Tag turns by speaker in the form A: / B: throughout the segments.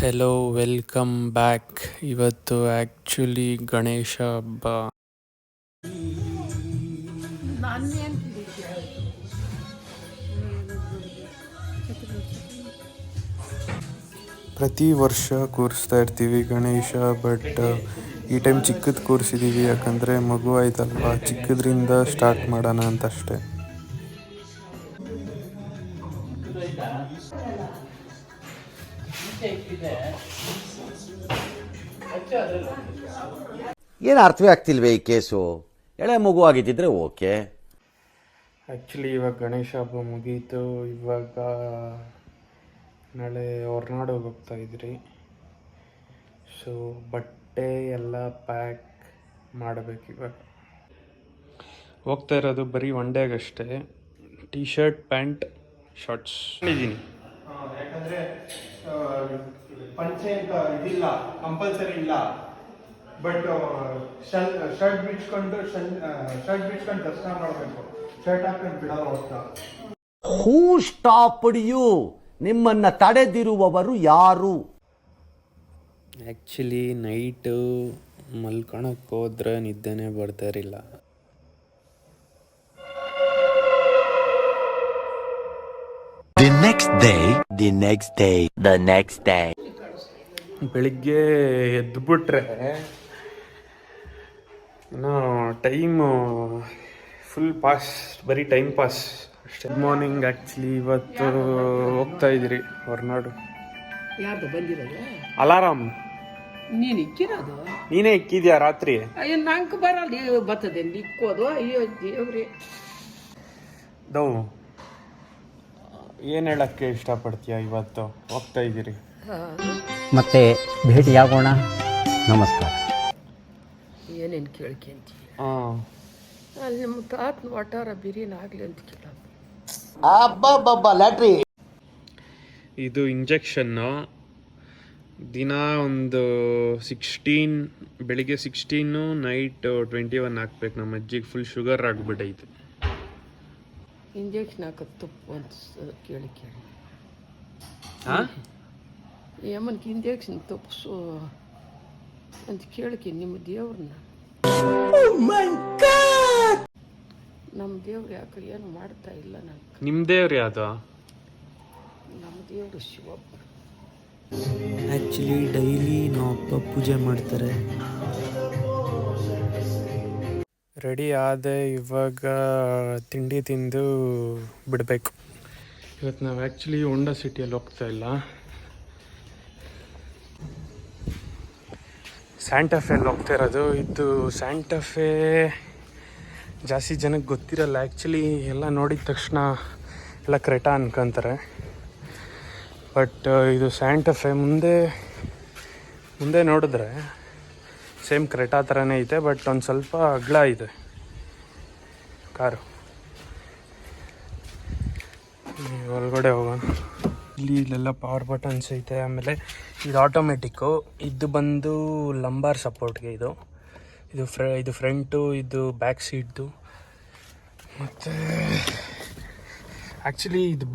A: Hello welcome back. ಇವತ್ತು actually Ganesha ಹಬ್ಬ. ಪ್ರತಿ ವರ್ಷ ಕೂರಿಸ್ತಾ ಇರ್ತೀವಿ ಗಣೇಶ, ಬಟ್ ಈ ಟೈಮ್ ಚಿಕ್ಕದು ಕೂರಿಸಿದ್ದೀವಿ. ಯಾಕಂದರೆ ಮಗು ಆಯ್ತಲ್ವ, ಚಿಕ್ಕದ್ರಿಂದ ಸ್ಟಾರ್ಟ್ ಮಾಡೋಣ ಅಂತ ಅಷ್ಟೆ.
B: ಏನು ಅರ್ಥವೇ ಆಗ್ತಿಲ್ವೇ ಈ ಕೇಸು? ಎಳೆ ಮಗು ಆಗಿದ್ದಿದ್ರೆ ಓಕೆ.
A: ಆ್ಯಕ್ಚುಲಿ ಇವಾಗ ಗಣೇಶ ಹಬ್ಬ ಮುಗೀತು. ಇವಾಗ ನಾಳೆ ಹೊರನಾಡಿಗೆ ಹೋಗ್ತಾ ಇದ್ರಿ. ಸೊ ಬಟ್ಟೆ ಎಲ್ಲ ಪ್ಯಾಕ್ ಮಾಡಬೇಕು. ಇವಾಗ ಹೋಗ್ತಾ ಇರೋದು ಬರೀ ಒನ್ ಡೇಗಷ್ಟೇ. ಟೀ ಶರ್ಟ್, ಪ್ಯಾಂಟ್, ಶಾರ್ಟ್ಸ್ ಇದ್ದೀನಿ.
C: ಯಾಕಂದರೆ ಪಂಚೆ ಅಂತ ಇದಿಲ್ಲ, ಕಂಪಲ್ಸರಿ ಇಲ್ಲ. ಬಟ್ ಶರ್ಟ್ ಬಿಚ್ಕೊಂಡು ದರ್ಶನ ಮಾಡಬೇಕು. ಶರ್ಟ್ ಹಾಕೊಂಡು ಬಿಡಲ್ಲ ಹೋಗ್ತಾ.
B: ಹೂ ಸ್ಟಾಪ್ಡ್ ಯು? ನಿಮ್ಮನ್ನು ತಡೆದಿರುವವರು ಯಾರು?
A: ಆ್ಯಕ್ಚುಲಿ ನೈಟು ಮಲ್ಕೊಳಕ್ಕೆ ಹೋದ್ರೆ ನಿದ್ದೆನೇ ಬರ್ತಾ ಇರಲಿಲ್ಲ.
B: The next day.
A: ಬೆಳಿಗ್ಗೆ ಎದ್ದುಬಿಟ್ರೆ ಟೈಮು ಫುಲ್ ಪಾಸ್, ಬರೀ ಟೈಮ್ ಪಾಸ್ ಅಷ್ಟೇ. Good morning. ಆ್ಯಕ್ಚುಲಿ ಇವತ್ತು ಹೋಗ್ತಾ ಇದ್ದೀರಿ ಹೊರನಾಡು.
D: ಯಾರ್ದು ಬಂದಿರೋದು?
A: ಅಲಾರಾಮ್
D: ನೀನು ಇಕ್ಕಿರೋದು?
A: ನೀನೇ ಇಕ್ಕಿದ್ಯಾ ರಾತ್ರಿ?
D: ಅಯ್ಯೋ ನಂಗೆ ಬರಲ್ಲ, ಬರ್ತದೆ ಇಕ್ಕೋದು. ಅಯ್ಯೋ ದೇವ್ರಿ.
A: ಏನು ಹೇಳಕ್ಕೆ ಇಷ್ಟಪಡ್ತೀಯ? ಇವತ್ತು ಹೋಗ್ತಾ ಇದ್ದೀರಿ,
E: ಮತ್ತೆ ಭೇಟಿಯಾಗೋಣ. ನಮಸ್ಕಾರ.
D: ಏನೇನು ಕೇಳ್ಕೊಂತೀವಿ?
A: ಹಾಂ,
D: ಅಲ್ಲಿ ನಮ್ಮ ತಾತನ ಒಟ್ಟಾರ ಬಿರಿಯಾನಿ ಆಗಲಿ ಅಂತ ಕೇಳ.
B: ಲ್ಯಾಟ್ರಿ.
A: ಇದು ಇಂಜೆಕ್ಷನ್ನು. ದಿನ ಒಂದು 16, ಬೆಳಿಗ್ಗೆ 16, ನೈಟ್ 21 ಹಾಕ್ಬೇಕು. ನಮ್ಮ ಅಜ್ಜಿಗೆ ಫುಲ್ ಶುಗರ್ ಆಗಿಬಿಟ್ಟೈತೆ.
D: ಇಂಜೆಕ್ಷನ್ ಹಾಕೋದು ತುಪ್ಪ ಅಂತ ಕೇಳಿ
A: ಹಾಂ,
D: ಏಮನ್ಗೆ ಇಂಜೆಕ್ಷನ್ ತುಪ್ಸು ಅಂತ ಕೇಳಕ್ಕೆ ನಿಮ್ಮ ದೇವ್ರನ್ನ. ನಮ್ಮ ದೇವ್ರು ಯಾಕೆ ಏನು ಮಾಡ್ತಾ ಇಲ್ಲ?
A: ನಿಮ್ಮ ದೇವ್ರು ಯಾವುದು?
D: ನಮ್ಮ ದೇವರು ಶಿವಪ್ಪ.
A: ಆ್ಯಕ್ಚುಲಿ ಡೈಲಿ ನಮ್ಮ ಅಪ್ಪ ಪೂಜೆ ಮಾಡ್ತಾರೆ. ರೆಡಿ ಆದೆ, ಇವಾಗ ತಿಂಡಿ ತಿಂದು ಬಿಡಬೇಕು. ಇವತ್ತು ನಾವು ಆ್ಯಕ್ಚುಲಿ ಹೋಂಡಾ ಸಿಟಿಯಲ್ಲಿ ಹೋಗ್ತಾ ಇಲ್ಲ, ಸ್ಯಾಂಟಾಫೆಲ್ಲಿ ಹೋಗ್ತಾ ಇರೋದು. ಇದು ಸ್ಯಾಂಟಾಫೆ ಜಾಸ್ತಿ ಜನಕ್ಕೆ ಗೊತ್ತಿರಲ್ಲ. ಆ್ಯಕ್ಚುಲಿ ಎಲ್ಲ ನೋಡಿದ ತಕ್ಷಣ ಎಲ್ಲ ಕ್ರೆಟಾ ಅನ್ಕೊಂತಾರೆ. ಬಟ್ ಇದು ಸ್ಯಾಂಟಾಫೆ. ಮುಂದೆ ನೋಡಿದ್ರೆ ಸೇಮ್ ಕ್ರೆಟಾ ಥರನೇ ಐತೆ, ಬಟ್ ಒಂದು ಸ್ವಲ್ಪ ಅಗಲ ಇದೆ ಕಾರು. ಒಳಗಡೆ ಹೋಗೋಣ. ಇಲ್ಲೆಲ್ಲ ಪವರ್ ಬಟನ್ಸ್ ಐತೆ. ಆಮೇಲೆ ಇದು ಆಟೋಮೆಟಿಕ್ಕು. ಇದು ಬಂದು ಲಂಬಾರ್ ಸಪೋರ್ಟ್ಗೆ. ಇದು ಫ್ರಂಟು, ಇದು ಬ್ಯಾಕ್ ಸೀಟ್ದು. ಮತ್ತು ಆ್ಯಕ್ಚುಲಿ ಇದು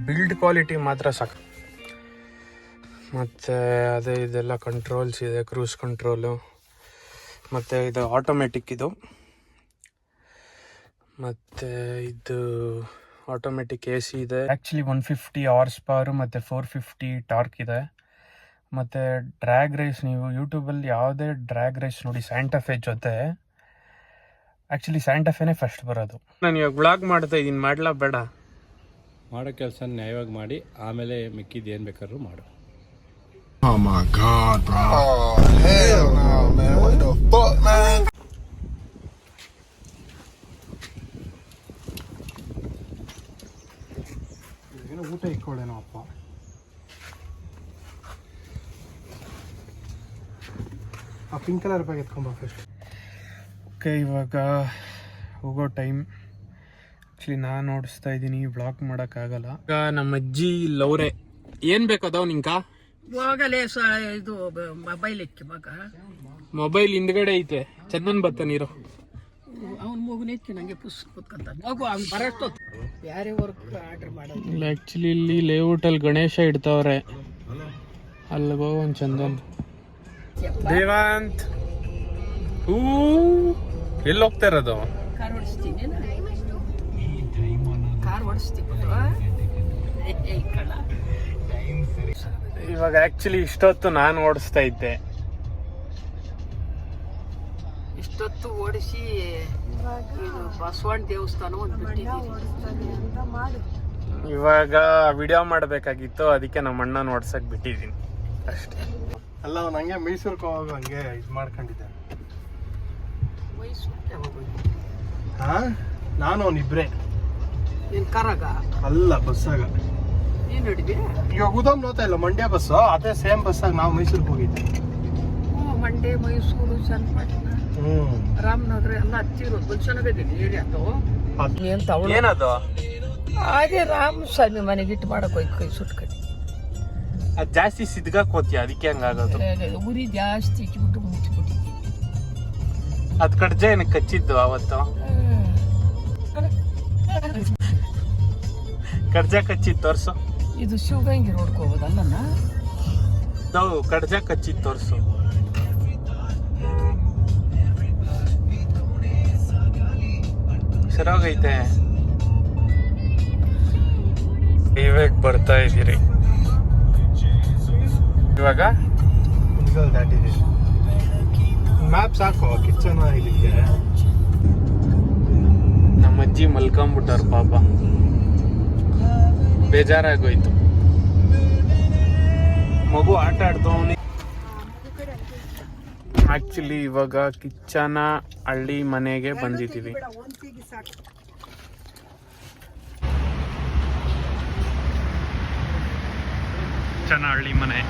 A: ಬಿಲ್ಡ್ ಕ್ವಾಲಿಟಿ ಮಾತ್ರ ಸಾಕು. ಮತ್ತು ಇದೆಲ್ಲ ಕಂಟ್ರೋಲ್ಸ್ ಇದೆ, ಕ್ರೂಸ್ ಕಂಟ್ರೋಲು. ಮತ್ತು ಇದು ಆಟೋಮೆಟಿಕ್. ಮತ್ತು ಇದು ಆಟೋಮೆಟಿಕ್ AC ಇದೆ. ಆ್ಯಕ್ಚುಲಿ 150 ಹಾರ್ಸ್ ಪವರು ಮತ್ತು 450 ಟಾರ್ಕ್ ಇದೆ. ಮತ್ತು ಡ್ರ್ಯಾಗ್ ರೇಸ್, ನೀವು ಯೂಟ್ಯೂಬಲ್ಲಿ ಯಾವುದೇ ಡ್ರ್ಯಾಗ್ ರೇಸ್ ನೋಡಿ ಸ್ಯಾಂಟಾಫೆ ಜೊತೆ, ಆ್ಯಕ್ಚುಲಿ ಸ್ಯಾಂಟಾಫೆನೇ ಫಸ್ಟ್ ಬರೋದು. ನಾನು ಇವಾಗ ವ್ಲಾಗ್ ಮಾಡ್ತಾ ಇದ್ದೀನಿ, ಮಾಡಲಾ ಬೇಡ?
F: ಮಾಡೋ ಕೆಲಸ ನ್ಯಾಯವಾಗಿ ಮಾಡಿ, ಆಮೇಲೆ ಮಿಕ್ಕಿದ್ದು ಏನು ಬೇಕಾದ್ರೂ ಮಾಡು.
G: Oh my God, bro. Oh, hell no, man. What the fuck, man?
C: ಊಟ ಇಕ್ಕೊಳ್ಳೇನೋ ಅಪ್ಪ. ಆ ಪಿಂಕ್ ಕಲರ್ ಬ್ಯಾಗ್ ಎತ್ಕೊಂಬ ಫಸ್ಟ್.
A: ಓಕೆ, ಇವಾಗ ಹೋಗೋ ಟೈಮ್. ಆ್ಯಕ್ಚುಲಿ ನಾನು ಓಡಿಸ್ತಾ ಇದ್ದೀನಿ, ವ್ಲಾಗ್ ಮಾಡೋಕ್ಕಾಗಲ್ಲ. ಈಗ ನಮ್ಮ ಅಜ್ಜಿ ಲವ್ರೆ ಏನು ಬೇಕದವ್ ನಿಂಕ?
D: ಹೋಗಲೇ ಇದು ಮೊಬೈಲ್ ಇಕ್ಕಿ ಮಗ.
A: ಮೊಬೈಲ್ ಹಿಂದ್ಗಡೆ ಐತೆ, ಚಂದನ್ ಬತ್ತಾನಿರೋ.
D: ಅವ್ನ ಮಗುನ ಎತ್ತಿ ನಂಗೆ ಪುಸ್ತಕ ಕೂತ್ಕೊಂತಾನೆ. ಮಗು ಅವ್ನು ಬರೋಷ್ಟು ಬೇರೆ ವರ್ಕ್ ಆರ್ಡರ್ ಮಾಡೋದು.
A: ಆ್ಯಕ್ಚುಲಿ ಇಲ್ಲಿ ಲೇಔಟಲ್ಲಿ ಗಣೇಶ ಇಡ್ತಾವ್ರೆ. ಅಲ್ಲಿಗೋ ಒಂದು ಚಂದನ್ ದೇವಾಂತ್ ಹೂ ಎಲ್ಲಿ ಹೋಗ್ತಾ ಇರೋದು?
D: ಕಾರ್ ಓಡಿಸ್ತೀನಿ ಕಾರ್ ಓಡಿಸ್ತೀನಿ
A: ಇವಾಗ ಆಕ್ಚುಲಿ ಇಷ್ಟೊತ್ತು ನಾನು ಓಡಿಸ್ತಾ ಇದ್ದೆ.
D: ಇಷ್ಟೊತ್ತು ಓಡಿಸಿ ಇದು ಬಸವಣ್ಣ ದೇವಸ್ಥಾನ ಒಂದು ಬಿಟ್ಟಿದ್ದೀನಿ.
A: ಇವಾಗ ವಿಡಿಯೋ ಮಾಡಬೇಕಾಗಿತ್ತು, ಅದಕ್ಕೆ ನಮ್ಮ ಅಣ್ಣನ ಓಡ್ಸಕ್ ಬಿಟ್ಟಿದ್ದೀನಿ ಅಷ್ಟೇ.
C: ಅಲ್ಲ ಅವ್ನು ಹಂಗೆ ಮೈಸೂರಿಗೆ ಹೋಗೋ ಹಂಗೆ ಇದು ಮಾಡ್ಕೊಂಡಿದ್ದೆ.
D: ಮೈಸೂರಿಗೆ ಹೋಗೋದು
C: ಹಾ ನಾನು ಅವನಿಬ್ರೆ.
D: ನೀನು ಕಾರಾಗ
C: ಅಲ್ಲ ಬಸ್ಸಾಗ.
D: ನೀನು ನೋಡಿದ್ಯಾ?
C: ಈಗ ಉದಮ್ ನೋಡ್ತಾ ಇಲ್ಲ ಮಂಡ್ಯ ಬಸ್ಸು, ಅದೇ ಸೇಮ್ ಬಸ್ಸಾಗ ನಾವು ಮೈಸೂರಿಗೆ ಹೋಗಿದ್ದೆ.
D: ಮಂಡ್ಯ, ಮೈಸೂರು, ಚನ್ನಪಟ್ಟಣ, ರಾಮನಗರ ಎಲ್ಲ ಹತ್ತಿರೋದು ಬಂದು ಚೆನ್ನಾಗಿದ್ದೀನಿ ಏರಿಯಾದು. ಅಂತ ಅವಳು
A: ಏನದು?
D: ಅದೇ ರಾಮಸ್ವಾಮಿ ಮನೆಗೆ ಇಟ್ಟು ಮಾಡಕ್ಕೆ ಹೋಗಿ ಕೈ ಸುಟ್ಕಡಿ.
A: ಅದು ಜಾಸ್ತಿ ಸಿದ್ಗಾಕ್ ಹೋಗ್ತೀಯ, ಅದಕ್ಕೆ ಹಂಗಾಗೋದು.
D: ಉರಿ ಜಾಸ್ತಿ ಇಟ್ಬಿಟ್ಟು ಮುಚ್ಚಿಬಿಟ್ಟಿದ್ದೀನಿ.
A: ಅದ್ ಕಡ್ಜ ಏನಕ್ಕೆ ಕಚ್ಚಿದ್ದು ಅವತ್ತು? ಕಡ್ಜ ಕಚ್ಚಿದ್ ತೋರ್ಸು.
D: ಇದು ಶಿವಗಂಗೆ ರೋಡ್ಗೆ ಹೋಗೋದಲ್ಲ.
A: ಕಡ್ಜ ಕಚ್ಚಿದ್ ತೋರ್ಸು. ಸರಿಯಾಗೈತೆ. ಇವಾಗ ಬರ್ತಾ ಇದ್ದೀರಿ. ಇವಾಗ
C: ಕುಣಿಗಲ್ ದಾಟಿದ್ದೀವಿ. ಮ್ಯಾಪ್ ಸಾಕು ಕಿಚನ್ ಇದಕ್ಕೆ.
A: ನಮ್ಮ ಅಜ್ಜಿ ಮಲ್ಕೊಂಬಿಟ್ಟಾರ ಪಾಪ, ಬೇಜಾರಾಗೋಯ್ತು. ಮಗು ಆಟ ಆಡ್ತವನಿ. ಆಕ್ಚುಲಿ ಇವಾಗ ಕಿಚ್ಚನ ಹಳ್ಳಿ ಮನೆಗೆ ಬಂದಿದ್ದೀವಿ. ಕಿಚ್ಚನ ಹಳ್ಳಿ ಮನೆ.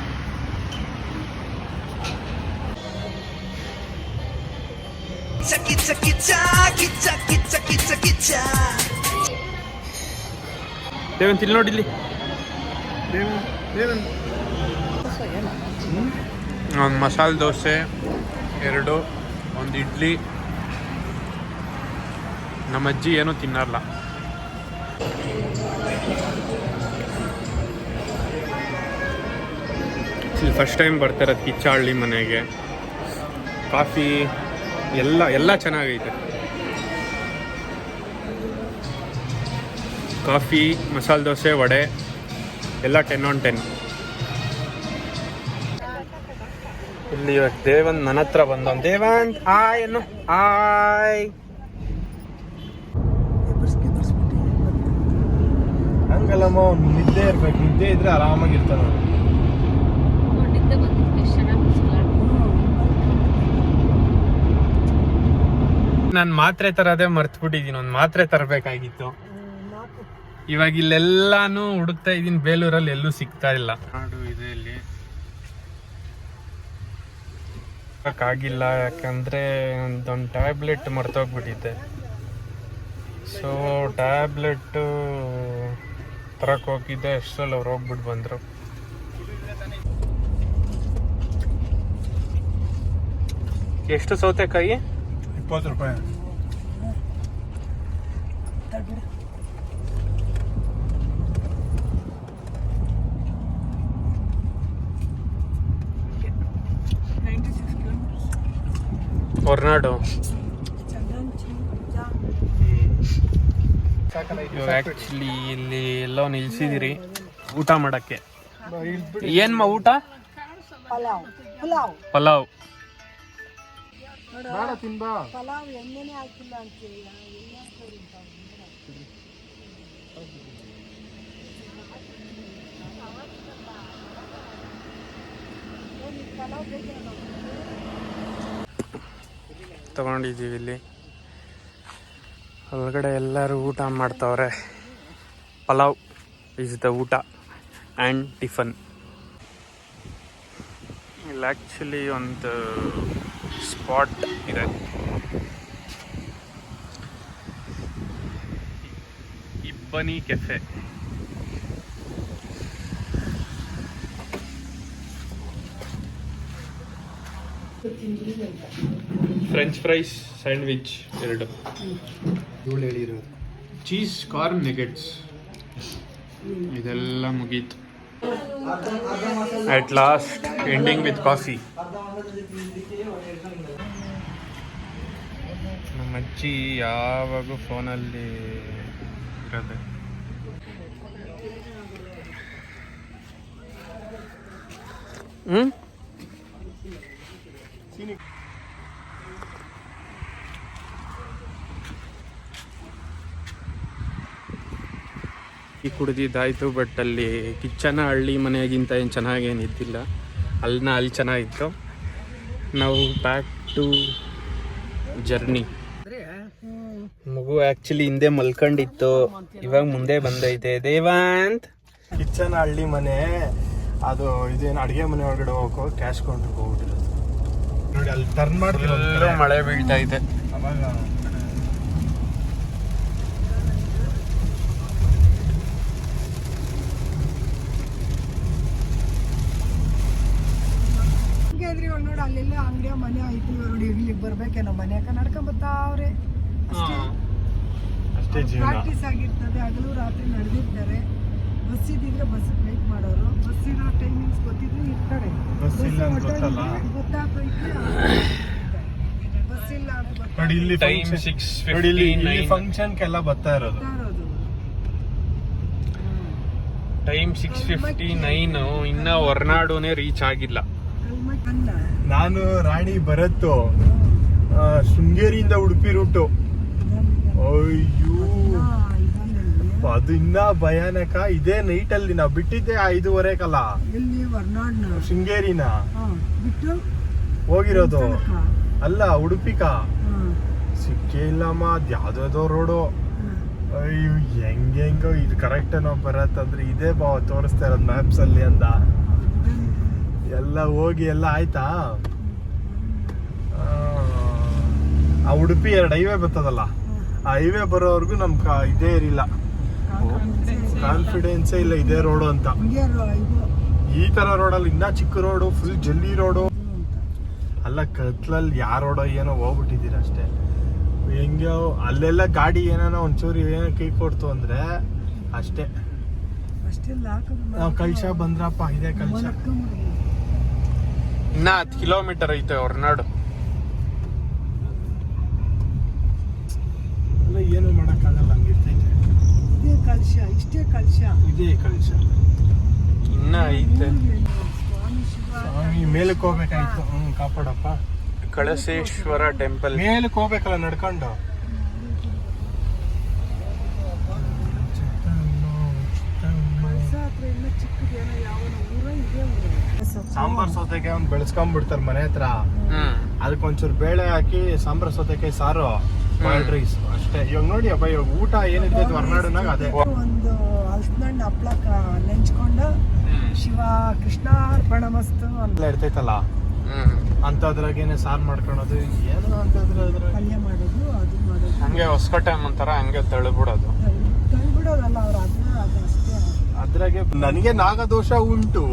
A: ದೇವಂತ್ ಇಲ್ಲಿ ನೋಡಿಲ್ಲಿ, ಒಂದು ಮಸಾಲೆ ದೋಸೆ, 2, ಒಂದು ಇಡ್ಲಿ. ನಮ್ಮ ಅಜ್ಜಿ ಏನೂ ತಿನ್ನಲ್ಲ. ಫಸ್ಟ್ ಟೈಮ್ ಬರ್ತಾರದು ಕಿಚ್ಚ ಹಳ್ಳಿ ಮನೆಗೆ. ಕಾಫಿ ಎಲ್ಲ ಚೆನ್ನಾಗೈತೆ. ಕಾಫಿ, ಮಸಾಲೆ ದೋಸೆ, ವಡೆ ಎಲ್ಲ 10 on 10. ಇಲ್ಲಿ ಇವಾಗ ದೇವಂತ್ ನನ್ನ ಹತ್ರ ಬಂದ. ದೇವಂತ್ ಹಾಯ್ ಏನು? ಹಾಯ್.
C: ಹಂಗಲ್ಲಮ್ಮ, ಅವ್ನು ನಿದ್ದೆ ಇರ್ಬೇಕು. ನಿದ್ದೆ ಇದ್ರೆ ಆರಾಮಾಗಿರ್ತಾನ.
A: ನಾನು ಮಾತ್ರೆ ತರದೇ ಮರ್ತ್ಬಿಟ್ಟಿದ್ದೀನಿ. ಒಂದು ಮಾತ್ರೆ ತರಬೇಕಾಗಿತ್ತು. ಇವಾಗ ಇಲ್ಲೆಲ್ಲಾನು ಹುಡುಕ್ತಾ ಇದ್ದೀನಿ, ಬೇಲೂರಲ್ಲಿ ಎಲ್ಲೂ ಸಿಗ್ತಾ ಇಲ್ಲ. ನಾಡು ಇದೆ ಇಲ್ಲಿ ಆಗಿಲ್ಲ, ಯಾಕಂದ್ರೆ ಒಂದು ಟ್ಯಾಬ್ಲೆಟ್ ಮರ್ತೋಗ್ಬಿಟ್ಟಿದ್ದೆ. ಸೊ ಟ್ಯಾಬ್ಲೆಟ್ ತರಕ್ಕೆ ಹೋಗಿದ್ದೆ, ಅಷ್ಟರಲ್ಲಿ ಅವ್ರು ಹೋಗ್ಬಿಟ್ಟು ಬಂದರು. ಎಷ್ಟು ಸೌತೆಕಾಯಿ?
C: 20 ರೂಪಾಯಿ.
A: ಹೊರನಾಡು.
C: ಸಾಕಲ್ಲ.
A: ಆಕ್ಚುಲಿ ಇಲ್ಲಿ ಎಲ್ಲೋ ನಿಲ್ಸಿದಿರಿ ಊಟ ಮಾಡಕ್ಕೆ. ಏನ್ಮ ಊಟ? ಪಲಾವ್.
C: ಬೇಡ ತಿನ್ಬಾ.
A: ತಗೊಂಡಿದ್ದೀವಿ ಇಲ್ಲಿ. ಒಳಗಡೆ ಎಲ್ಲರೂ ಊಟ ಮಾಡ್ತಾವ್ರೆ. ಪಲಾವ್ ಇಸ್ ದ ಊಟ ಆ್ಯಂಡ್ ಟಿಫನ್. ಇಲ್ಲಿ ಆ್ಯಕ್ಚುಲಿ ಒಂದು ಸ್ಪಾಟ್ ಇದೆ. Ibbani cafe. French fries, sandwich 2.
C: ಧೂಳು ಹೇಳಿರೋದು.
A: Cheese corn nuggets. ಇದೆಲ್ಲ ಮುಗೀತು. At last ending with coffee. ನಮ್ಮ ಅಜ್ಜಿ ಯಾವಾಗೂ ಫೋನಲ್ಲಿ ಇರೋದೆ. ಈ ಕುಡ್ದಿದ್ದಾಯಿತು, ಬಟ್ ಅಲ್ಲಿ ಕಿಚ್ಚನ ಹಳ್ಳಿ ಮನೆಗಿಂತ ಏನು ಚೆನ್ನಾಗೇನಿದ್ದಿಲ್ಲ. ಅಲ್ಲಿ ಚೆನ್ನಾಗಿತ್ತು. ನಾವು ಬ್ಯಾಕ್ ಟು ಜರ್ನಿ. ಮಗು ಆ್ಯಕ್ಚುಲಿ ಹಿಂದೆ ಮಲ್ಕೊಂಡಿತ್ತು, ಇವಾಗ ಮುಂದೆ ಬಂದೈತೆ. ದೇವಾಂತ್
C: ಕಿಚ್ಚನ ಹಳ್ಳಿ ಮನೆ ಅದು ಇದೇನು ಅಡುಗೆ ಮನೆ ಒಳಗಡೆ ಹೋಗೋ ಕ್ಯಾಶ್ ಕೌಂಟ್ರಿಗೆ ಹೋಗ್ಬಿಟ್ಟಿರೋದು ನೋಡಿ. ಅಲ್ಲಿ ಟರ್ನ್ ಮಾಡ್ತಿರೋ
A: ಮಳೆ ಬೀಳ್ತಾ ಇದೆ.
C: ಅವಾಗ
D: ನೋಡಿ ಅಲ್ಲೆಲ್ಲ ಅಂಗಡಿಯ ಮನೆ ಐತಿ ನೋಡಿ, ಇಲ್ಲಿಗೆ ಬರ್ಬೇಕೇನೋ ಮನೆಯಾಗ ನಡ್ಕೊಂಡ್ ಬರ್ತಾವ್ರೆ.
C: ಅಷ್ಟೇ ಜೀವನ.
D: ಪ್ರಾಕ್ಟೀಸ್ ಆಗಿರ್ತದೆ, ಹಗಲು ರಾತ್ರಿ ನಡೆದಿರ್ತಾರೆ. ಬಸ್ ಇದ್ದಿದ್ರೆ ಬಸ್ ವೇಟ್ ಮಾಡೋರು, ಬಸ್ ಇರೋ ಟೈಮಿಂಗ್ಸ್ ಗೊತ್ತಿದ್ರೆ ಇರ್ತಾರೆ.
C: ಬಸ್ ಇಲ್ಲ ಅಂತ ಗೊತ್ತಲ್ಲ.
D: ಗೊತ್ತಾಗ್ತೈತಿ, ಬಸ್ ಇಲ್ಲ ಅಂತ
C: ನೋಡಿ ಇಲ್ಲಿ
A: ಟೈಮ್
C: ನೋಡಿ ಇಲ್ಲಿ
A: 6:59.
C: ಫಂಕ್ಷನ್ಗೆಲ್ಲ ಬರ್ತಾ ಇರೋದು.
D: ಗೊತ್ತಾಗೋದು.
A: ಟೈಮ್ 6:59. ಇನ್ನ ಹೊರನಾಡುನೇ ರೀಚ್ ಆಗಿಲ್ಲ.
D: ಕಲ್ಮಠ ಅಲ್ಲ,
C: ನಾನು ರಾಣಿ ಭರತ್ ಶೃಂಗೇರಿಯಿಂದ ಉಡುಪಿ ರೂಟು. ಅಯ್ಯೋ ಅದು ಇನ್ನ ಭಯಾನಕ. ಇದೇ ನೈಟ್ ಅಲ್ಲಿ ನಾವು ಬಿಟ್ಟಿದ್ದೆ 5:15
D: ಎಲ್ಲಿ ಹೊರ್ನಾಡ್ನ
C: ಶೃಂಗೇರಿನ
D: ಬಿಟ್ಟು
C: ಹೋಗಿರೋದು. ಅಲ್ಲ ಉಡುಪಿಕ
D: ಹಾ,
C: ಸಿಕ್ಕೇ ಇಲ್ಲಮ್ಮ. ಅದ್ ಯಾವ್ದೋ ರೋಡು. ಅಯ್ಯೋ ಹೆಂಗೋ ಇದು ಕರೆಕ್ಟ್ ನಾವು ಬರತ್ತಂದ್ರೆ ಇದೇ ತೋರಿಸ್ತಾ ಇರೋದು ಮ್ಯಾಪ್ಸ್ ಅಲ್ಲಿ ಅಂದ. ಎಲ್ಲ ಹೋಗಿ ಎಲ್ಲ ಆಯ್ತಾ. ಆ ಉಡುಪಿ 2 ಹೈವೇ ಬರ್ತದಲ್ಲ, ಆ ಹೈವೇ ಬರೋವರೆಗೂ ನಮ್ ಇದೇ ಇರಿಲ್ಲ, ಕಾನ್ಫಿಡೆನ್ಸೇ ಇಲ್ಲ ಇದೇ ರೋಡು ಅಂತ.
D: ಹಂಗೆ ಇದು
C: ಈ ತರ ರೋಡಲ್ಲಿ ಇನ್ನ ಚಿಕ್ಕ ರೋಡು, ಫುಲ್ ಜಲ್ಲಿ ರೋಡು. ಅಲ್ಲ ಕತ್ಲಲ್ಲಿ ಯಾವ ರೋಡೋ ಏನೋ ಹೋಗ್ಬಿಟ್ಟಿದ್ದೀರ ಅಷ್ಟೇ. ಹೆಂಗೆ ಅಲ್ಲೆಲ್ಲ ಗಾಡಿ ಏನಾನ ಒಂಚೂರು ಏನೋ ಕೈ ಕೊಡ್ತು ಅಂದ್ರೆ ಅಷ್ಟೇ.
D: ಅಷ್ಟೆಲ್ಲ
C: ನಾವು ಕಳ್ಸ ಬಂದ್ರಪ್ಪ, ಇದೇ ಕಳ್ಸ.
A: ಇನ್ನ 10 ಕಿಲೋಮೀಟರ್ ಐತೆ ಹೊರನಾಡು.
C: ಅಲ್ಲ ಏನು ಮಾಡಕ್ಕಾಗಲ್ಲ, ಹಂಗಿರ್ತೈತೆ.
D: ಇದೇ ಕಳಶ, ಇಷ್ಟೇ ಕಳಶ.
C: ಇದೇ ಕಳ್ಸ.
A: ಇನ್ನ ಐತೆ.
D: ಸ್ವಾಮಿ ಶಿವ
C: ಸ್ವಾಮಿ ಮೇಲಕ್ಕೆ ಹೋಗ್ಬೇಕಾಯ್ತು. ಕಾಪಾಡಪ್ಪ.
A: ಕಳಸೇಶ್ವರ ಟೆಂಪಲ್
C: ಮೇಲಕ್ಕೆ ಹೋಗ್ಬೇಕಲ್ಲ ನಡ್ಕೊಂಡು.
D: ಕಳಸ ಹತ್ರ ಇನ್ನ ಚಿಕ್ಕದೇನೋ ಯಾವನ ಊರ ಇದೇ ಊರ.
C: ಸಾಂಬಾರ್ ಸೌತೆಕಾಯಿ ಅವ್ನು ಬೆಳೆಸ್ಕೊಂಡ್ಬಿಡ್ತಾರೆ ಮನೆ ಹತ್ರ. ಅದಕ್ಕೊಂಚೂರು ಬೇಳೆ ಹಾಕಿ ಸಾಂಬಾರ್ ಸೌತೆಕಾಯಿ ಸಾರು, ಬಾಯ್ಲ್ಡ್ ರೈಸ್ ಅಷ್ಟೇ. ಇವಾಗ ನೋಡಿ ಅಪ್ಪ, ಇವಾಗ ಊಟ ಏನಿರ್ತೈತೆ ಹೊರನಾಡಿನಾಗ ಅದೇ.
D: ಒಂದು ಹಲಸಿನಣ್ಣು ಹಪ್ಳಕ್ಕ ನೆಂಚ್ಕೊಂಡು ಶಿವ ಕೃಷ್ಣ ಅರ್ಪಣಮಸ್ತು ಅಂತ
C: ಎಲ್ಲ ಇರ್ತೈತಲ್ಲ ಅಂತದ್ರಾಗೇನೆ ಸಾರು ಮಾಡ್ಕೊಳೋದು, ಏನೋ ಅಂತಂದ್ರೆ ಅದ್ರ
D: ಪಲ್ಯ ಮಾಡೋದು, ಅದು ಮಾಡೋದು.
A: ಹಂಗೆ ಹೊಸಕೋಟೆ ಅಂತಾರ, ಹಂಗೆ ತಳ್ಳಿಬಿಡೋದು.
D: ತಂದ್ಬಿಡೋದಲ್ಲ ಅವ್ರು, ಅದನ್ನ ಅದು ಅಷ್ಟೇ.
C: ಅದ್ರಾಗೆ ನನಗೆ ನಾಗದೋಷ ಉಂಟು.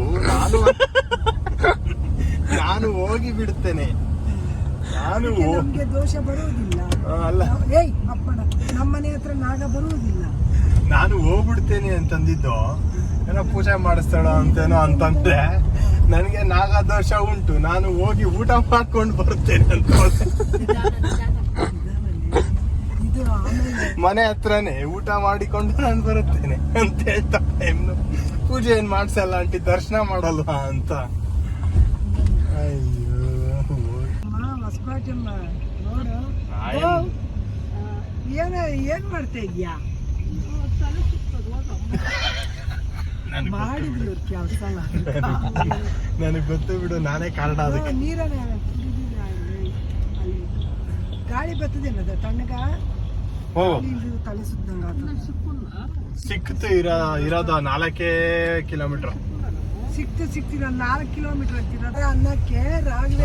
C: ನಾನು ಹೋಗಿ ಬಿಡ್ತೇನೆ.
D: ಅದಕ್ಕೆ ನಮ್ಗೆ ದೋಷ ಬರುವುದಿಲ್ಲ.
C: ಅಲ್ಲ
D: ಏಯ್ ಅಪ್ಪಣ, ನಮ್ಮನೆ ಹತ್ರ ನಾಗ ಬರುವುದಿಲ್ಲ.
C: ನಾನು ಹೋಗ್ಬಿಡ್ತೇನೆ ಅಂತಂದಿದ್ದು, ಏನೋ ಪೂಜೆ ಮಾಡಿಸ್ತಾಳ ಅಂತೇನೋ ಅಂತಂದ್ರೆ ನನಗೆ ನಾಗದೋಷ ಉಂಟು, ನಾನು ಹೋಗಿ ಊಟ ಮಾಡ್ಕೊಂಡು ಬರ್ತೇನೆ ಅಂತ.
D: ಇದು ಆಮೇಲೆ
C: ಮನೆ ಹತ್ರನೇ ಊಟ ಮಾಡಿಕೊಂಡು ನಾನು ಬರುತ್ತೇನೆ ಅಂತ ಹೇಳ್ತಾ ಇನ್ನು ಪೂಜೆ ಏನ್ ಮಾಡ್ಸಲ್ಲ ಆಂಟಿ, ದರ್ಶನ ಮಾಡಲ್ವಾ ಅಂತ. ಅಯ್ಯೋ
D: ಹೊಸಕೋಟೆ ನೋಡು. ಏನ್ ಮಾಡ್ತಾ ಇದ್ಯಾ? ಮಾಡಿದ್ವಿ ಇವ್ರ ಕೆಲಸ.
C: ನನಗೆ ಗೊತ್ತು ಬಿಡು, ನಾನೇ ಕಾರಣ ಅದಕ್ಕೆ.
D: ನೀರನ್ನ ಕುಡಿದಿದ್ರೆ ಅಲ್ಲಿ ಗಾಳಿ ಬರ್ತದೇನದ ತಣ್ಣಗ,
C: ಓ
D: ತಲೆ ಸುತ್ತಂಗ
C: ಸಿಕ್ತು. ಇರೋದು 4 ಕಿಲೋಮೀಟರ್.
D: ಸಿಕ್ತಿರ 4 ಕಿಲೋಮೀಟರ್ ಅಂತೀರ. ಅನ್ನಕ್ಕೆ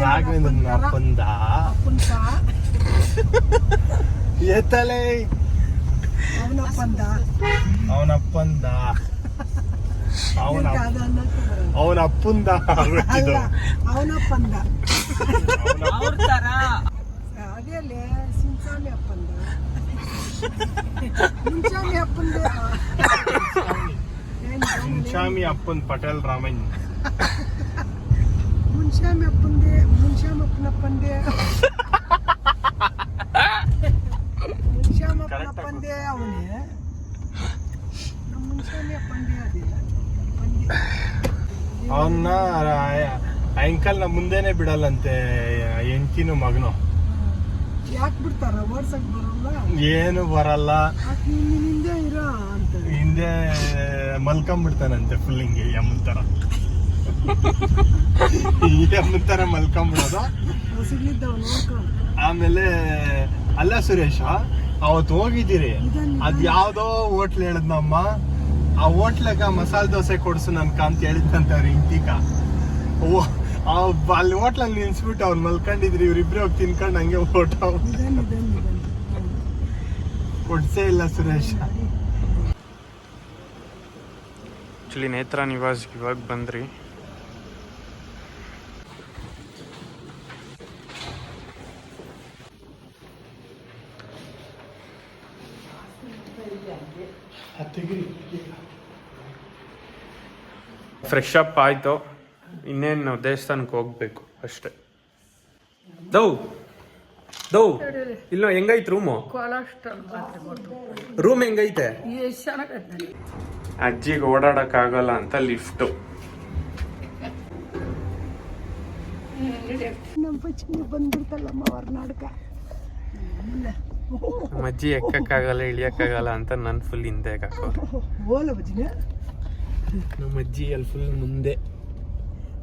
C: ರಾಘವೇಂದ್ರ ಅಪ್ಪಂದ ಎತ್ತಲೇ
D: ಅವನಪ್ಪಂದ
C: ಅವನಪ್ಪಂದ ಅವನ ಅಪ್ಪಂದ
D: ಅವನಪ್ಪಂದ ಅದೇ ಸಿಂಚಾಮಿ ಅಪ್ಪಂದ. ಸಿಂಚಾಮಿ ಅಪ್ಪಂದ
C: ಮುನ್ಶಾಮಿ ಅಪ್ಪನ್ ಪಟೇಲ್ ರಾಮಯ್ಯ.
D: ಮುನ್ಶ್ಯಾಮಿ ಅಪ್ಪನಪ್ಪಂದೆ ಮುನ್ಶ್ಯಾಮಪ್ಪನಪ್ಪಂದೆ ಅವನೇ. ನಮ್ಮ ಮುನ್ಶ್ಯಾಮಿ ಅಪ್ಪಂದೆ ಅದೇ
C: ಅವನ್ನ ಅಂಕಲ್ ನ ಮುಂದೆನೆ ಬಿಡಲ್ಲಂತೆ ಹೆಂಡತಿನೂ ಮಗನು.
D: ಯಾಕೆ ಬಿಡ್ತಾರ? ಓಡ್ಸಕ್ ಬರಲ್ಲ,
C: ಏನು ಬರಲ್ಲ,
D: ನಿನ್ನ ಹಿಂದೆ ಇರೋ ಅಂತ
C: ಹಿಂದೆ ಮಲ್ಕೊಂಡ್ಬಿಡ್ತಾನಂತೆ ಫುಲ್ ಹಿಂಗೆ ಯಮ್ಮನ್ ತರ. ಯಮ್ಮನ್ ತರ ಮಲ್ಕೊಂಡ್ಬಿಡೋದು.
D: ಹೊಸಗಿದ್ದವ ನೋಡ್ಕೊಂಡು.
C: ಆಮೇಲೆ ಅಲ್ಲ ಸುರೇಶ, ಅವತ್ತು ಹೋಗಿದ್ದೀರಿ, ಅದ್ ಯಾವ್ದೋ ಹೋಟ್ಲ್ ಹೇಳದ್ನಮ್ಮ, ಆ ಹೋಟ್ಲಾಗ ಮಸಾಲೆ ದೋಸೆ ಕೊಡ್ಸು ನನ್ಕ ಅಂತ ಹೇಳಿದ್ದಂತ ಅವ್ರ ಇಂಟಿಕ. ಅಲ್ಲಿ ಹೋಟ್ಲಲ್ಲಿ ನಿನ್ಸ್ಬಿಟ್ಟು ಅವ್ರು ಮಲ್ಕೊಂಡಿದ್ರಿ, ಇವ್ರಿಬ್ರು ಹೋಗಿ ತಿನ್ಕೊಂಡು ಹಂಗೆ ಫೋಟೋ ಕೊಡ್ಸೇ ಇಲ್ಲ ಸುರೇಶ.
A: ಆ್ಯಕ್ಚುಲಿ ನೇತ್ರ ನಿವಾಸ್ ಇವಾಗ ಬಂದ್ರಿ. ಫ್ರೆಶ್ ಅಪ್ ಆಯಿತು, ಇನ್ನೇನು ದೇವಸ್ಥಾನಕ್ಕೆ ಹೋಗ್ಬೇಕು ಅಷ್ಟೇ. ದೌ ಇಲ್ಲ ಹೆಂಗೈತೆ ರೂಮು? ರೂಮ್ ಹೆಂಗೈತೆ? ಅಜ್ಜಿಗೆ ಓಡಾಡಕ್ಕಾಗಲ್ಲ ಅಂತ ಲಿಫ್ಟು.
D: ನಮ್ಮ ಪಚ್ಚಿ ಬಂದ್ಬಿಡ್ತಲ್ಲಮ್ಮ ಹೊರ್ನಾಡ್ಕ.
A: ನಮ್ಮ ಅಜ್ಜಿ ಎಕ್ಕಕ್ಕಾಗಲ್ಲ ಇಳಿಯಕ್ಕಾಗಲ್ಲ ಅಂತ ನಾನು ಫುಲ್ ಹಿಂದೆ ಹಾಕೋರು.
D: ಓಲ ಬಜ್ಜಿನ
A: ನಮ್ಮ ಅಜ್ಜಿ ಅಲ್ಲಿ ಫುಲ್ ಮುಂದೆ.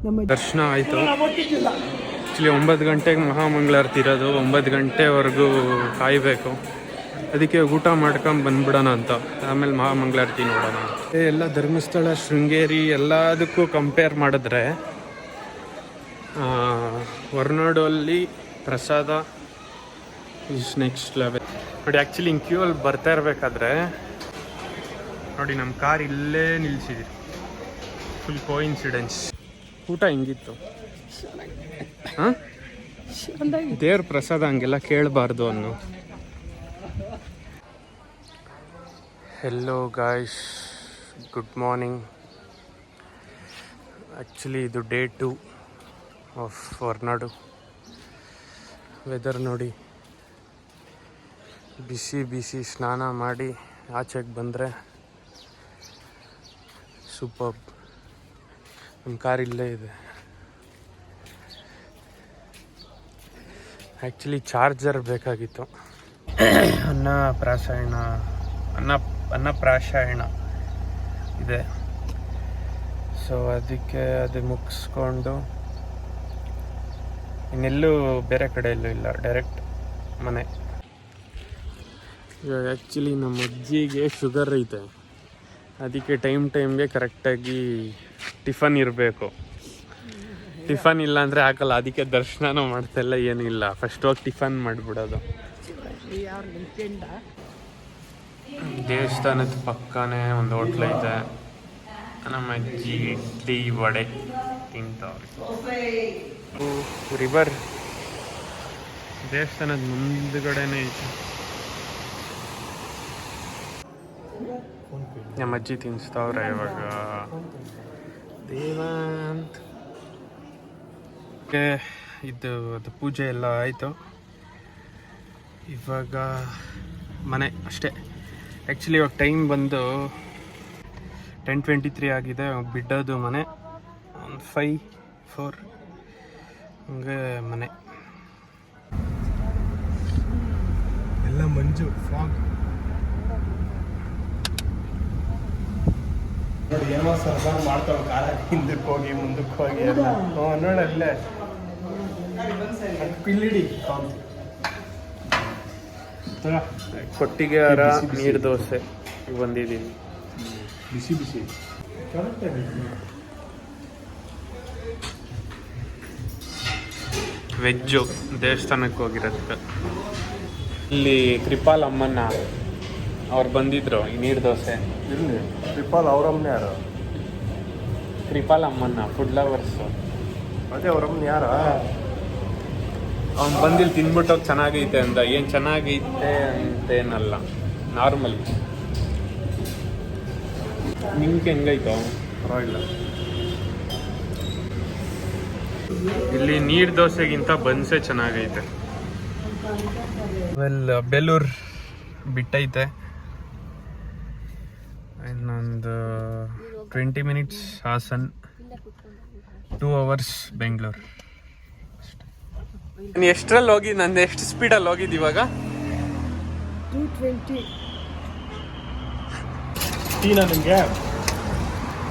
D: ನಮ್ಮ
A: ದರ್ಶನ ಆಯಿತು. ಆ್ಯಕ್ಚುಲಿ 9 ಗಂಟೆಗೆ ಮಹಾಮಂಗಳಾರತಿ ಇರೋದು, 9 ಗಂಟೆವರೆಗೂ ಕಾಯಬೇಕು. ಅದಕ್ಕೆ ಊಟ ಮಾಡ್ಕೊಂಡು ಬಂದ್ಬಿಡೋಣ ಅಂತ, ಆಮೇಲೆ ಮಹಾಮಂಗಳಾರತಿ ನೋಡೋಣ. ಎಲ್ಲ ಧರ್ಮಸ್ಥಳ, ಶೃಂಗೇರಿ ಎಲ್ಲದಕ್ಕೂ ಕಂಪೇರ್ ಮಾಡಿದ್ರೆ ಹೊರನಾಡಲ್ಲಿ ಪ್ರಸಾದ ಇಸ್ ನೆಕ್ಸ್ಟ್ ಲೆವೆಲ್ ನೋಡಿ. ಆ್ಯಕ್ಚುಲಿ ಹಿಂಗೆ ಕ್ಯೂ ಅಲ್ಲಿ ಬರ್ತಾ ಇರಬೇಕಾದ್ರೆ ನೋಡಿ, ನಮ್ಮ ಕಾರ್ ಇಲ್ಲೇ ನಿಲ್ಲಿಸಿದ್ವಿ. Full coincidence. ಊಟ ಹೆಂಗಿತ್ತು? ಹಾಂ, ದೇವ್ರ ಪ್ರಸಾದ ಹಂಗೆಲ್ಲ ಕೇಳಬಾರ್ದು ಅನ್ನೋ. Hello guys, good morning. Actually ಇದು ಡೇ 2 ಆಫ್ ಹೊರನಾಡು. ವೆದರ್ ನೋಡಿ, ಬಿಸಿ ಬಿಸಿ ಸ್ನಾನ ಮಾಡಿ ಆಚೆಗೆ ಬಂದರೆ ಸೂಪರ್. ನಮ್ಮ ಕಾರ್ ಇಲ್ಲೇ ಇದೆ. ಆ್ಯಕ್ಚುಲಿ ಚಾರ್ಜರ್ ಬೇಕಾಗಿತ್ತು. ಅನ್ನಪ್ರಾಶಾಯಣ ಇದೆ, ಸೊ ಅದಕ್ಕೆ ಅದು ಮುಗಿಸ್ಕೊಂಡು ಇನ್ನೆಲ್ಲೂ ಬೇರೆ ಕಡೆ ಎಲ್ಲೂ ಇಲ್ಲ, ಡೈರೆಕ್ಟ್ ಮನೆ. ಇವಾಗ ಆ್ಯಕ್ಚುಲಿ ನಮ್ಮ ಅಜ್ಜಿಗೆ ಶುಗರ್ ಐತೆ, ಅದಕ್ಕೆ ಟೈಮ್ಗೆ ಕರೆಕ್ಟಾಗಿ ಟಿಫನ್ ಇರಬೇಕು. ಟಿಫನ್ ಇಲ್ಲ ಅಂದರೆ ಹಾಕಲ್ಲ, ಅದಕ್ಕೆ ದರ್ಶನನೂ ಮಾಡ್ತಾಯಿಲ್ಲ, ಏನೂ ಇಲ್ಲ. ಫಸ್ಟ್ ಹೋಗಿ ಟಿಫನ್ ಮಾಡಿಬಿಡೋದು. ದೇವಸ್ಥಾನದ ಪಕ್ಕನೇ ಒಂದು ಹೋಟ್ಲ್ ಐತೆ. ನಮ್ಮ ಅಜ್ಜಿ ಇಡ್ಲಿ ವಡೆ ತಿಂತವ್ರೆ. ರಿವರ್ ದೇವಸ್ಥಾನದ ಮುಂದ್ಗಡೆನೇ ಐತೆ. ನಮ್ಮ ಅಜ್ಜಿ ತಿನ್ನಿಸ್ತಾವ್ರೆ ಇವಾಗ ದೇವಂತ. ಇದು ಅದು ಪೂಜೆ ಎಲ್ಲ ಆಯಿತು. ಇವಾಗ ಮನೆ ಅಷ್ಟೇ. ಆ್ಯಕ್ಚುಲಿ ಇವಾಗ ಟೈಮ್ ಬಂದು 10:23 ಆಗಿದೆ. ಬಿಡೋದು ಮನೆ 5-4 ಹಂಗೆ ಮನೆ.
C: ಎಲ್ಲ ಮಂಜು, ಫಾಗ್ ನೋಡಿ. ಏನೋ ಸರ್ಕಾರ ಮಾಡ್ತಾವೆ, ಕಾರ ಹಿಂದಕ್ಕೆ ಹೋಗಿ ಮುಂದಕ್ಕೆ ಹೋಗಿ ಎಲ್ಲ. ನೋಡಿ ಅಲ್ಲೇ ಪಿಲ್ಲಿಡಿ
A: ಕೊಟ್ಟಿಗೆ ಹಾರ, ನೀರು ದೋಸೆ ಬಂದಿದ್ದೀನಿ.
C: ಬಿಸಿ ಬಿಸಿ
A: ವೆಜ್ಜು ದೇವಸ್ಥಾನಕ್ಕೆ ಹೋಗಿರೋದಕ್ಕೆ. ಇಲ್ಲಿ ಕೃಪಾಲ್ ಅಮ್ಮನ್ನ ಅವ್ರು ಬಂದಿದ್ರು. ಈ ನೀರು ದೋಸೆ
C: ಇರಲಿ. ಟ್ರಿಪಾಲ್ ಅವರಮ್ಮನ ಯಾರು?
A: ಕೃಪಾಲ್ ಅಮ್ಮನ್ನ ಫುಡ್ ಲವರ್ಸು.
C: ಅದೇ ಅವರಮ್ಮನ ಯಾರ?
A: ಅವ್ನು ಬಂದಿಲ್ಲಿ ತಿನ್ಬಿಟ್ಟೋಗಿ ಚೆನ್ನಾಗೈತೆ ಅಂದ. ಏನು ಚೆನ್ನಾಗೈತೆ ಅಂತೇನಲ್ಲ, ನಾರ್ಮಲ್.
F: ನಿಂಗೆ ಹೆಂಗಾಯ್ತು?
C: ಪರವಾಗಿಲ್ಲ. ಇಲ್ಲಿ ನೀರ್ ದೋಸೆಗಿಂತ ಬನ್ಸೆ ಚೆನ್ನಾಗೈತೆ. ಬೆಲ್ಲೂರ್ ಬಿಟ್ಟೈತೆ, ಇನ್ನೊಂದು 20 ಮಿನಿಟ್ಸ್ ಹಾಸನ್, 2 hours ಬೆಂಗಳೂರು. ನೀನು ಎಷ್ಟರಲ್ಲಿ ಹೋಗಿ, ನಂದು ಎಷ್ಟು ಸ್ಪೀಡಲ್ಲಿ ಹೋಗಿದ್ದು ಇವಾಗ?
D: 220.
C: ಟೀನಾ ನಿಮಗೆ?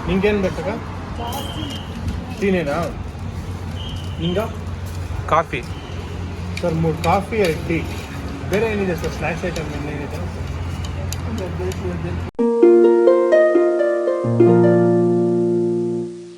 C: ನಿಂಗೇನು ಬೇಕಾಗ? ಟೀನೇನಾ? ನಿಂಗ ಕಾಫಿ ಸರ್, 3 ಕಾಫಿ 2 ಟೀ. ಬೇರೆ ಏನಿದೆ ಸರ್ ಸ್ನ್ಯಾಕ್ಸ್ ಐಟಮ್ ಏನಿದೆ?